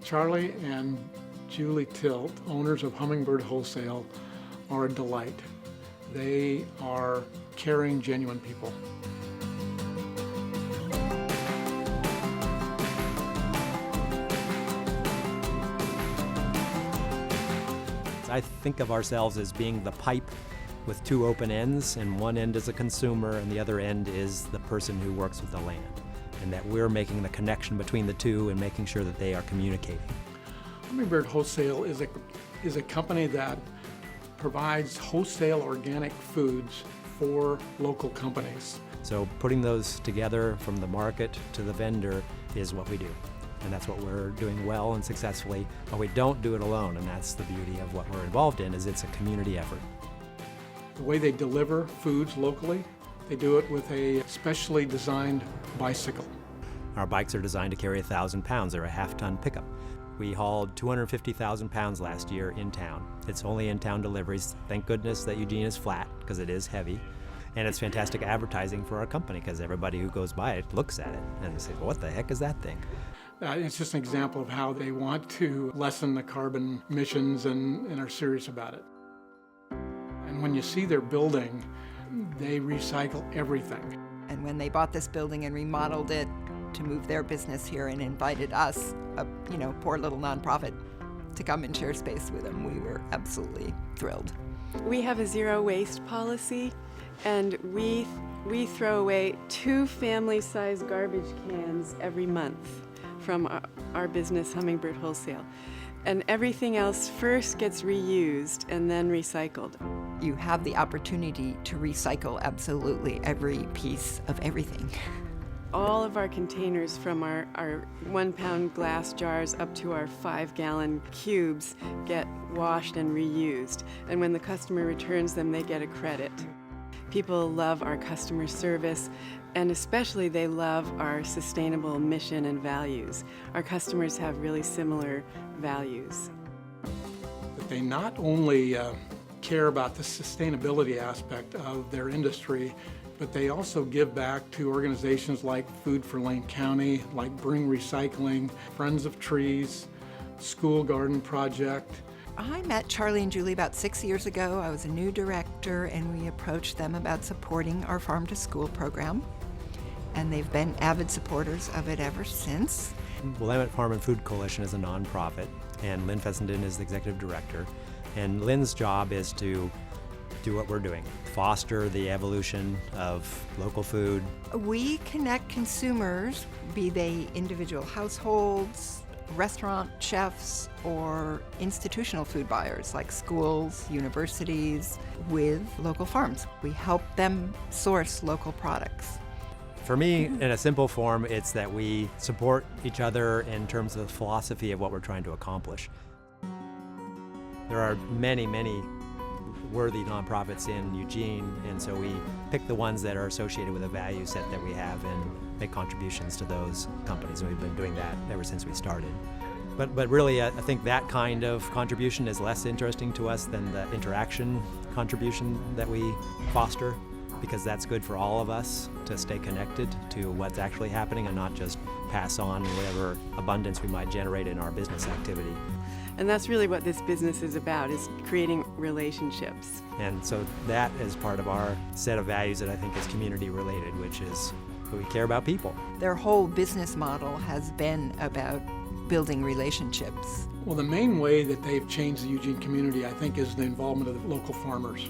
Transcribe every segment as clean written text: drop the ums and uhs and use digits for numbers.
Charlie and Julie Tilt, owners of Hummingbird Wholesale, are a delight. They are caring, genuine people. I think of ourselves as being the pipe with two open ends, and one end is a consumer and the other end is the person who works with the land, and that we're making the connection between the two and making sure that they are communicating. Hummingbird Wholesale is a company that provides wholesale organic foods for local companies. So putting those together from the market to the vendor is what we do. And that's what we're doing well and successfully, but we don't do it alone, and that's the beauty of what we're involved in, is it's a community effort. The way they deliver foods locally, they do it with a specially designed bicycle. Our bikes are designed to carry 1,000 pounds. They're a half-ton pickup. We hauled 250,000 pounds last year in town. It's only in-town deliveries. Thank goodness that Eugene is flat, because it is heavy. And it's fantastic advertising for our company, because everybody who goes by it looks at it and they say, well, what the heck is that thing? It's just an example of how they want to lessen the carbon emissions and are serious about it. And when you see their building, they recycle everything. And when they bought this building and remodeled it to move their business here and invited us, a poor little nonprofit, to come and share space with them, we were absolutely thrilled. We have a zero waste policy, and we throw away 2 family-sized garbage cans every month from our business, Hummingbird Wholesale. And everything else first gets reused and then recycled. You have the opportunity to recycle absolutely every piece of everything. All of our containers, from our 1-pound glass jars up to our 5-gallon cubes, get washed and reused. And when the customer returns them, they get a credit. People love our customer service, and especially they love our sustainable mission and values. Our customers have really similar values. But they not only care about the sustainability aspect of their industry, but they also give back to organizations like Food for Lane County, like Bring Recycling, Friends of Trees, School Garden Project. I met Charlie and Julie about 6 years ago. I was a new director, and we approached them about supporting our Farm to School program. And they've been avid supporters of it ever since. Willamette Farm and Food Coalition is a nonprofit, and Lynn Fessenden is the executive director. And Lynn's job is to do what we're doing, foster the evolution of local food. We connect consumers, be they individual households, restaurant chefs, or institutional food buyers like schools, universities, with local farms. We help them source local products. For me, in a simple form, it's that we support each other in terms of the philosophy of what we're trying to accomplish. There are many, many worthy nonprofits in Eugene, and so we pick the ones that are associated with a value set that we have and make contributions to those companies, and we've been doing that ever since we started. But really, I think that kind of contribution is less interesting to us than the interaction contribution that we foster, because that's good for all of us to stay connected to what's actually happening and not just pass on whatever abundance we might generate in our business activity. And that's really what this business is about, is creating relationships. And so that is part of our set of values that I think is community related, which is we care about people. Their whole business model has been about building relationships. Well, the main way that they've changed the Eugene community, I think, is the involvement of the local farmers.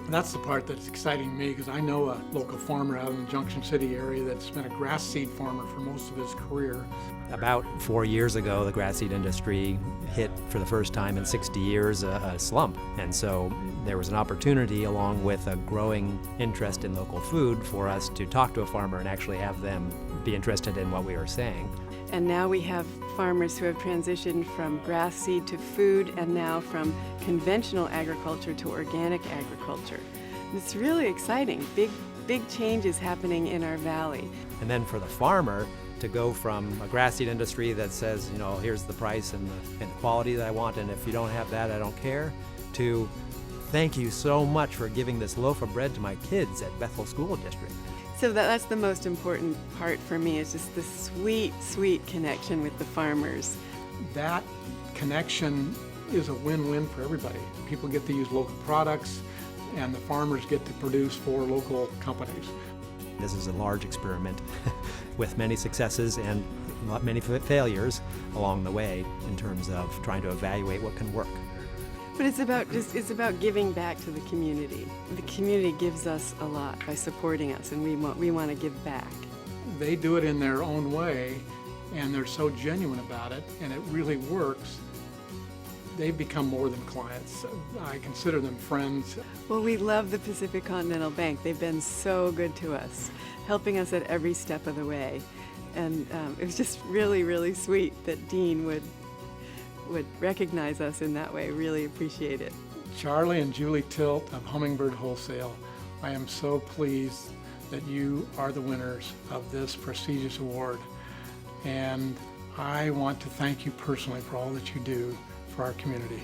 And that's the part that's exciting to me, because I know a local farmer out in the Junction City area that's been a grass seed farmer for most of his career. About 4 years ago, the grass seed industry hit for the first time in 60 years a slump. And so there was an opportunity, along with a growing interest in local food, for us to talk to a farmer and actually have them be interested in what we were saying. And now we have farmers who have transitioned from grass seed to food, and now from conventional agriculture to organic agriculture. It's really exciting. Big changes happening in our valley. And then for the farmer to go from a grass seed industry that says, here's the price and the quality that I want, and if you don't have that, I don't care, to thank you so much for giving this loaf of bread to my kids at Bethel School District. So that's the most important part for me, is just the sweet, sweet connection with the farmers. that connection is a win-win for everybody. People get to use local products, and the farmers get to produce for local companies. This is a large experiment with many successes and many failures along the way in terms of trying to evaluate what can work. But it's about giving back to the community. The community gives us a lot by supporting us, and we want to give back. They do it in their own way, and they're so genuine about it, and it really works. They've become more than clients. I consider them friends. Well, we love the Pacific Continental Bank. They've been so good to us, helping us at every step of the way. And it was just really, really sweet that Dean would recognize us in that way. Really appreciate it. Charlie and Julie Tilt of Hummingbird Wholesale, I am so pleased that you are the winners of this prestigious award. And I want to thank you personally for all that you do for our community.